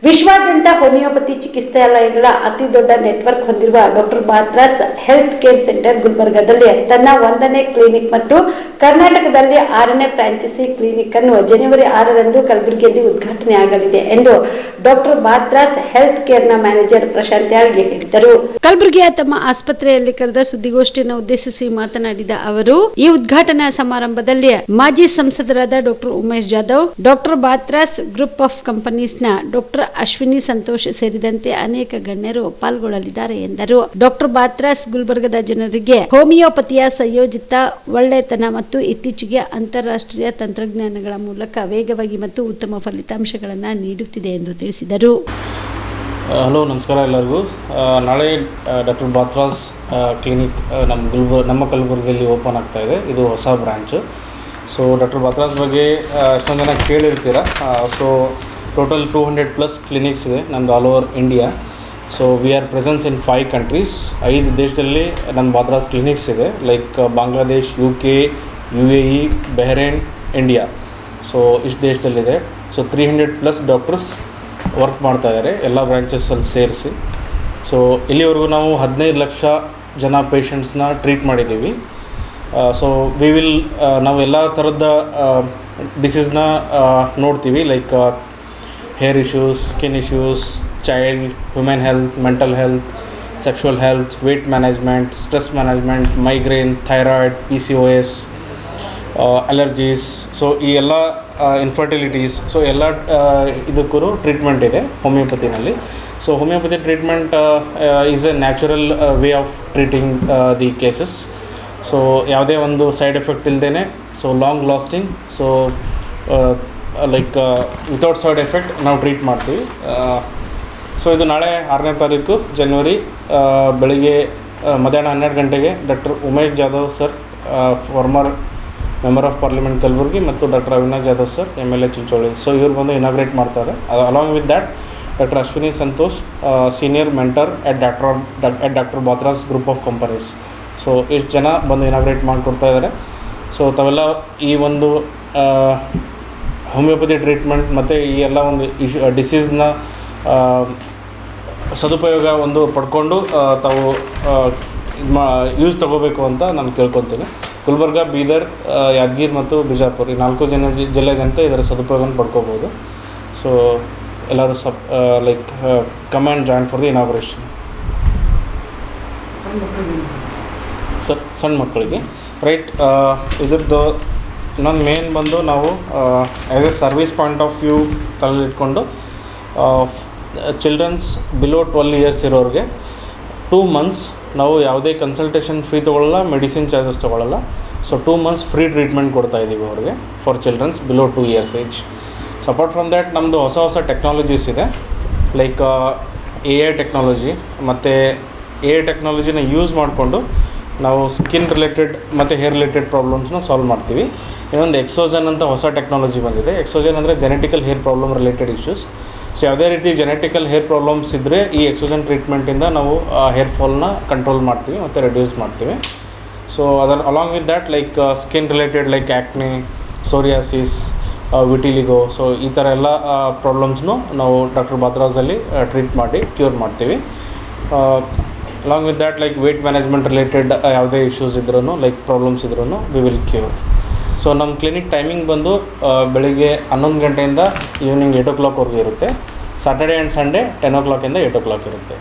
ವಿಶ್ವಾದ್ಯಂತ ಹೋಮಿಯೋಪತಿ ಚಿಕಿತ್ಸಾಲಯಗಳ ಅತಿ ದೊಡ್ಡ ನೆಟ್ವರ್ಕ್ ಹೊಂದಿರುವ ಡಾಕ್ಟರ್ ಬಾತ್ರಾಸ್ ಹೆಲ್ತ್ ಕೇರ್ ಸೆಂಟರ್ ಗುಲ್ಬರ್ಗಾದಲ್ಲಿ ತನ್ನ 1ನೇ ಕ್ಲಿನಿಕ್ ಮತ್ತು ಕರ್ನಾಟಕದಲ್ಲಿ 6ನೇ ಫ್ರಾಂಚೈಸಿ ಕ್ಲಿನಿಕ್ ಅನ್ನು ಜನವರಿ 6ರಂದು ಕಲಬುರಗಿಯಲ್ಲಿ ಉದ್ಘಾಟನೆ ಆಗಲಿದೆ ಎಂದು ಡಾಕ್ಟರ್ ಬಾತ್ರಾಸ್ ಹೆಲ್ತ್ ಕೇರ್ನ ಮ್ಯಾನೇಜರ್ ಪ್ರಶಾಂತ್ ಯಾಳ್ಗೆ ಹೇಳಿದರು. ಕಲಬುರಗಿಯ ತಮ್ಮ ಆಸ್ಪತ್ರೆಯಲ್ಲಿ ಕರೆದ ಸುದ್ದಿಗೋಷ್ಠಿಯನ್ನು ಉದ್ದೇಶಿಸಿ ಮಾತನಾಡಿದ ಅವರು, ಈ ಉದ್ಘಾಟನಾ ಸಮಾರಂಭದಲ್ಲಿ ಮಾಜಿ ಸಂಸದರಾದ doctor Umesh Jadhav, doctor Batra's group of ಕಂಪನೀಸ್ನ ಡಾಕ್ಟರ್ ಅಶ್ವಿನಿ ಸಂತೋಷ್ ಸೇರಿದಂತೆ ಅನೇಕ ಗಣ್ಯರು ಪಾಲ್ಗೊಳ್ಳಲಿದ್ದಾರೆ ಎಂದರು. ಡಾಕ್ಟರ್ ಬಾತ್ರಾಸ್ ಗುಲ್ಬರ್ಗದ ಜನರಿಗೆ ಹೋಮಿಯೋಪತಿಯ ಸಂಯೋಜಿತ ಒಳ್ಳೆತನ ಮತ್ತು ಇತ್ತೀಚೆಗೆ ಅಂತಾರಾಷ್ಟ್ರೀಯ ತಂತ್ರಜ್ಞಾನಗಳ ಮೂಲಕ ವೇಗವಾಗಿ ಮತ್ತು ಉತ್ತಮ ಫಲಿತಾಂಶಗಳನ್ನು ನೀಡುತ್ತಿದೆ ಎಂದು ತಿಳಿಸಿದರು. ಹಲೋ, ನಮಸ್ಕಾರ ಎಲ್ಲರಿಗೂ. ನಾಳೆ ಡಾಕ್ಟರ್ ಬಾತ್ರಾಸ್ ಕ್ಲಿನಿಕ್ ನಮ್ಮ ಕಲಬುರಗಿಯಲ್ಲಿ ಓಪನ್ ಆಗ್ತಾ ಇದೆ. ಇದು ಹೊಸ ಬ್ರ್ಯಾಂಚು. ಸೊ ಡಾಕ್ಟರ್ ಬಾತ್ರಾಸ್ ಬಗ್ಗೆ ಎಷ್ಟೊಂದು ಜನ ಕೇಳಿರ್ತೀರ. ಸೊ ಟೋಟಲ್ 200+ ಕ್ಲಿನಿಕ್ಸ್ ಇದೆ ನಮ್ಮದು all over India. So we are presence in 5 countries. 5 ದೇಶದಲ್ಲಿ ನಮ್ಮ ಬಾತ್ರಾಸ್ ಕ್ಲಿನಿಕ್ಸ್ ಇದೆ, like Bangladesh, UK, UAE, Bahrain, India. So ಇಷ್ಟು ದೇಶದಲ್ಲಿದೆ. ಸೊ 300+ ಡಾಕ್ಟರ್ಸ್ ವರ್ಕ್ ಮಾಡ್ತಾ ಇದ್ದಾರೆ ಎಲ್ಲ ಬ್ರಾಂಚಸ್ಸಲ್ಲಿ ಸೇರಿಸಿ. ಸೊ ಇಲ್ಲಿವರೆಗೂ ನಾವು 15 ಲಕ್ಷ ಜನ ಪೇಷಂಟ್ಸ್ನ ಟ್ರೀಟ್ ಮಾಡಿದ್ದೀವಿ. ಸೊ ನಾವು ಎಲ್ಲ ಥರದ ಡಿಸೀಸ್ನ ನೋಡ್ತೀವಿ, like hair issues, skin issues, child, human health, mental health, sexual health, weight management, stress management, migraine, thyroid, PCOS, allergies. So ಈ ಎಲ್ಲ ಇನ್ಫರ್ಟಿಲಿಟೀಸ್, ಸೊ ಎಲ್ಲ ಇದಕ್ಕೂ ಟ್ರೀಟ್ಮೆಂಟ್ ಇದೆ ಹೋಮಿಯೋಪತಿನಲ್ಲಿ. So homeopathy treatment is a natural way of treating the cases. So ಯಾವುದೇ ಒಂದು side effect ಇಲ್ಲದೇ, so long lasting, so like without side effect ನಾವು ಟ್ರೀಟ್ ಮಾಡ್ತೀವಿ. ಸೊ ಇದು ನಾಳೆ 6ನೇ ತಾರೀಕು ಜನವರಿ ಬೆಳಿಗ್ಗೆ ಮಧ್ಯಾಹ್ನ 12 ಗಂಟೆಗೆ doctor Umesh Jadhav sir, former member of parliament Kalaburagi, ಮತ್ತು doctor Avinash Jadhav sir, MLA Chincholi. So ಇವ್ರು ಬಂದು ಇನಾಗ್ರೇಟ್ ಮಾಡ್ತಾರೆ. Along with that doctor Ashwini Santosh, senior mentor at doctor Batra's group of companies. So ಇಷ್ಟು ಜನ ಬಂದು ಇನಾಗ್ರೇಟ್ ಮಾಡಿಕೊಡ್ತಾ ಇದ್ದಾರೆ. ಸೊ ತಾವೆಲ್ಲ ಈ ಒಂದು ಹೋಮಿಯೋಪತಿ ಟ್ರೀಟ್ಮೆಂಟ್ ಮತ್ತು ಈ ಎಲ್ಲ ಒಂದು ಡಿಸೀಸ್ನ ಸದುಪಯೋಗ ಒಂದು ಪಡ್ಕೊಂಡು ತಾವು ಯೂಸ್ ತೊಗೋಬೇಕು ಅಂತ ನಾನು ಕೇಳ್ಕೊತೀನಿ. ಗುಲ್ಬರ್ಗ, ಬೀದರ್, ಯಾದಗಿರಿ ಮತ್ತು ಬಿಜಾಪುರ ಈ 4 ಜಿಲ್ಲೆ ಜನತೆ ಇದರ ಸದುಪಯೋಗವನ್ನು ಪಡ್ಕೋಬೋದು. ಸೊ ಎಲ್ಲರೂ like come and join for the inauguration. ಸಣ್ಣ ಮಕ್ಕಳಿಗೆ ರೈಟ್. ಇದ್ರದ್ದು ಇನ್ನೊಂದು ಮೇನ್ ಬಂದು ನಾವು as A service point of view ತಲೆಯಲ್ಲಿ ಇಟ್ಕೊಂಡು ಚಿಲ್ಡ್ರನ್ಸ್ ಬಿಲೋ 12 ಇಯರ್ಸ್ ಇರೋರಿಗೆ 2 months ನಾವು ಯಾವುದೇ ಕನ್ಸಲ್ಟೇಷನ್ ಫ್ರೀ ತೊಗೊಳ್ಳಲ್ಲ, ಮೆಡಿಸಿನ್ ಚಾರ್ಜಸ್ ತೊಗೊಳ್ಳಲ್ಲ. ಸೊ 2 months ಫ್ರೀ ಟ್ರೀಟ್ಮೆಂಟ್ ಕೊಡ್ತಾಯಿದ್ದೀವಿ ಅವ್ರಿಗೆ for childrens below 2 years age. So apart from that ನಮ್ಮದು ಹೊಸ ಟೆಕ್ನಾಲಜೀಸ್ ಇದೆ, ಲೈಕ್ AI ಟೆಕ್ನಾಲಜಿ. ಮತ್ತು AI ಟೆಕ್ನಾಲಜಿನ ಯೂಸ್ ಮಾಡಿಕೊಂಡು ನಾವು ಸ್ಕಿನ್ ರಿಲೇಟೆಡ್ ಮತ್ತು ಹೇರ್ ರಿಲೇಟೆಡ್ ಪ್ರಾಬ್ಲಮ್ಸ್ನ ಸಾಲ್ವ್ ಮಾಡ್ತೀವಿ. ಇನ್ನೊಂದು ಎಕ್ಸೋಜನ್ ಅಂತ ಹೊಸ ಟೆಕ್ನಾಲಜಿ ಬಂದಿದೆ. ಎಕ್ಸೋಜನ್ ಅಂದರೆ genetical hair problem related issues. So ಯಾವುದೇ ರೀತಿ ಜೆನೆಟಿಕಲ್ ಹೇರ್ ಪ್ರಾಬ್ಲಮ್ಸ್ ಇದ್ದರೆ ಈ ಎಕ್ಸೋಜನ್ ಟ್ರೀಟ್ಮೆಂಟಿಂದ ನಾವು ಹೇರ್ ಫಾಲ್ನ ಕಂಟ್ರೋಲ್ ಮಾಡ್ತೀವಿ ಮತ್ತು ರೆಡ್ಯೂಸ್ ಮಾಡ್ತೀವಿ. So along with that like skin related like acne, psoriasis, vitiligo, so ಈ ಥರ ಎಲ್ಲ ಪ್ರಾಬ್ಲಮ್ಸ್ನು ನಾವು ಡಾಕ್ಟರ್ ಬಾತ್ರಾಸಲ್ಲಿ ಟ್ರೀಟ್ ಮಾಡಿ ಕ್ಯೂರ್ ಮಾಡ್ತೀವಿ. Along with that like weight management related ಯಾವುದೇ ಇಶ್ಯೂಸ್ ಇದ್ರೂ, ಲೈಕ್ ಪ್ರಾಬ್ಲಮ್ಸ್ ಇದ್ರೂ ವಿ ವಿಲ್ ಕ್ಯೂರ್. ಸೊ ನಮ್ಮ ಕ್ಲಿನಿಕ್ ಟೈಮಿಂಗ್ ಬಂದು ಬೆಳಿಗ್ಗೆ 11 ಗಂಟೆಯಿಂದ ಈವ್ನಿಂಗ್ 8 o'clockವರೆಗೂ ಇರುತ್ತೆ. ಸ್ಯಾಟರ್ಡೇ ಆ್ಯಂಡ್ ಸಂಡೇ 10 o'clockಯಿಂದ 8 o'clock ಇರುತ್ತೆ.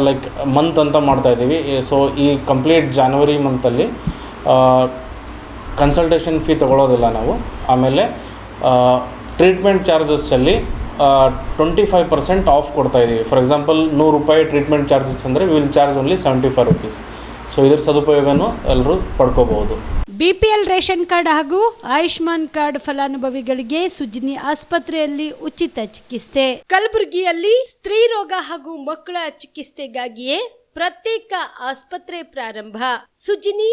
ಲೈಕ್ ಮಂತ್ ಅಂತ ಮಾಡ್ತಾಯಿದ್ದೀವಿ. ಸೊ ಈ ಕಂಪ್ಲೀಟ್ ಜಾನ್ವರಿ ಮಂತಲ್ಲಿ ಕನ್ಸಲ್ಟೇಷನ್ ಫೀ ತೊಗೊಳ್ಳೋದಿಲ್ಲ ನಾವು. ಆಮೇಲೆ ಟ್ರೀಟ್ಮೆಂಟ್ ಚಾರ್ಜಸ್ಸಲ್ಲಿ 25% ಆಫ್ ಕೊಡ್ತಾಯಿದ್ದೀವಿ. ಫಾರ್ ಎಕ್ಸಾಂಪಲ್ 100 ರೂಪಾಯಿ ಟ್ರೀಟ್ಮೆಂಟ್ ಚಾರ್ಜಸ್ ಅಂದರೆ will charge only 75 rupees. So ಇದರ ಸದುಪಯೋಗನೂ ಎಲ್ಲರೂ ಪಡ್ಕೋಬಹುದು. BPL ರೇಷನ್ ಕಾರ್ಡ್ ಹಾಗೂ ಆಯುಷ್ಮಾನ್ ಕಾರ್ಡ್ ಫಲಾನುಭವಿಗಳಿಗೆ ಸುಜಿನಿ ಆಸ್ಪತ್ರೆಯಲ್ಲಿ ಉಚಿತ ಚಿಕಿತ್ಸೆ. ಕಲಬುರಗಿಯಲ್ಲಿ ಸ್ತ್ರೀ ರೋಗ ಹಾಗೂ ಮಕ್ಕಳ ಚಿಕಿತ್ಸೆಗಾಗಿಯೇ ಪ್ರತ್ಯೇಕ ಆಸ್ಪತ್ರೆ ಪ್ರಾರಂಭ. ಸುಜಿನಿ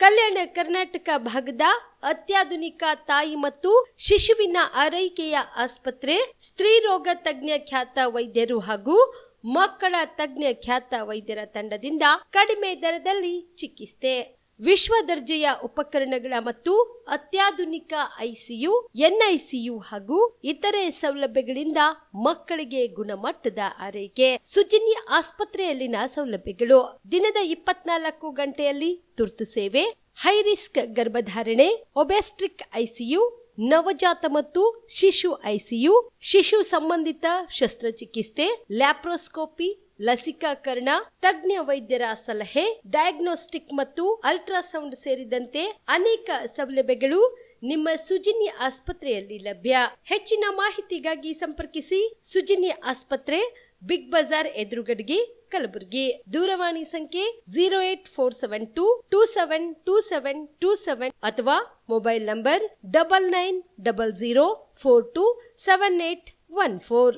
ಕಲ್ಯಾಣ ಕರ್ನಾಟಕ ಭಾಗದ ಅತ್ಯಾಧುನಿಕ ತಾಯಿ ಮತ್ತು ಶಿಶುವಿನ ಆರೈಕೆಯ ಆಸ್ಪತ್ರೆ. ಸ್ತ್ರೀ ರೋಗ ತಜ್ಞ ಖ್ಯಾತ ವೈದ್ಯರು ಹಾಗೂ ಮಕ್ಕಳ ತಜ್ಞ ಖ್ಯಾತ ವೈದ್ಯರ ತಂಡದಿಂದ ಕಡಿಮೆ ದರದಲ್ಲಿ ಚಿಕಿತ್ಸೆ. ವಿಶ್ವ ದರ್ಜೆಯ ಉಪಕರಣಗಳ ಮತ್ತು ಅತ್ಯಾಧುನಿಕ ICU, NICU ಹಾಗೂ ಇತರೆ ಸೌಲಭ್ಯಗಳಿಂದ ಮಕ್ಕಳಿಗೆ ಗುಣಮಟ್ಟದ ಆರೈಕೆ. ಸುಜಿನ್ಯ ಆಸ್ಪತ್ರೆಯಲ್ಲಿನ ಸೌಲಭ್ಯಗಳು: ದಿನದ 24 ಗಂಟೆಯಲ್ಲಿ ತುರ್ತು ಸೇವೆ, ಹೈ ರಿಸ್ಕ್ ಗರ್ಭಧಾರಣೆ, ಒಬೆಸ್ಟ್ರಿಕ್ ICU, ನವಜಾತ ಮತ್ತು ಶಿಶು ICU, ಶಿಶು ಸಂಬಂಧಿತ ಶಸ್ತ್ರಚಿಕಿತ್ಸೆ, ಲ್ಯಾಪ್ರೋಸ್ಕೋಪಿ, ಲಸಿಕಾಕರಣ, ತಜ್ಞ ವೈದ್ಯರ ಸಲಹೆ, ಡಯಾಗ್ನೋಸ್ಟಿಕ್ ಮತ್ತು ಅಲ್ಟ್ರಾಸೌಂಡ್ ಸೇರಿದಂತೆ ಅನೇಕ ಸೌಲಭ್ಯಗಳು ನಿಮ್ಮ ಸುಜಿನ್ಯ ಆಸ್ಪತ್ರೆಯಲ್ಲಿ ಲಭ್ಯ. ಹೆಚ್ಚಿನ ಮಾಹಿತಿಗಾಗಿ ಸಂಪರ್ಕಿಸಿ ಸುಜಿನ್ಯ ಆಸ್ಪತ್ರೆ, ಬಿಗ್ ಬಜಾರ್ ಎದುರುಗಡೆಗೆ, ಕಲಬುರಗಿ. ದೂರವಾಣಿ ಸಂಖ್ಯೆ 08472272727 ಅಥವಾ ಮೊಬೈಲ್ ನಂಬರ್ 9900427814.